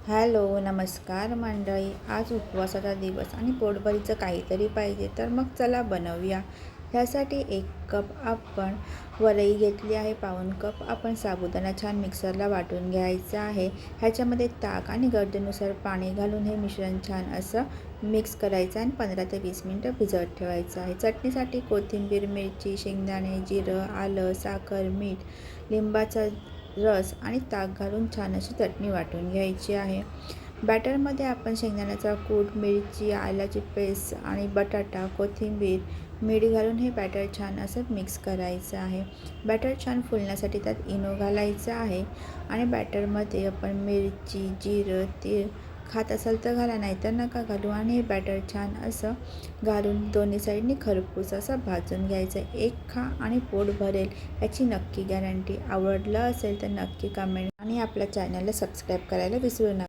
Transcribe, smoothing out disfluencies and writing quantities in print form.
Hello, नमस्कार मंडळी. आज उपवासाचा दिवस आणि पोटभरीचं काहीतरी पाहिजे, तर मग चला बनवूया. ह्यासाठी 1 कप आपण वरई घेतली आहे, पाऊण कप आपण साबुदाणा छान मिक्सरला वाटून घ्यायचं आहे. ह्याच्यामध्ये ताक आणि गरजेनुसार पाणी घालून हे मिश्रण छान असं मिक्स करायचं आणि 15 ते 20 मिनटं भिजत ठेवायचं आहे. चटणीसाठी कोथिंबीर, मिरची, शेंगदाणे, जिरं, आलं, साखर, मीठ, लिंबाचा रस आणि ताक घालून छान अशी चटणी वाटून घ्यायची आहे. बॅटरमध्ये आपण शेंगदाण्याचा कूट, मिरची, आल्याची पेस्ट आणि बटाटा, कोथिंबीर, मीठ घालून हे बॅटर छान असं मिक्स करायचं आहे. बॅटर छान फुलण्यासाठी त्यात इनो घालायचं आहे आणि बॅटरमध्ये आपण मिरची, जिरं, तीळ खात असाल तर घाला, नाहीतर नका घालू. आणि हे बॅटर छान असं घालून दोन्ही साईडनी खरपूस असं भाजून घ्यायचं. एक खा आणि पोट भरेल याची नक्की गॅरंटी. आवडलं असेल तर नक्की कमेंट आणि आपल्या चॅनलला सबस्क्राईब करायला विसरू नका.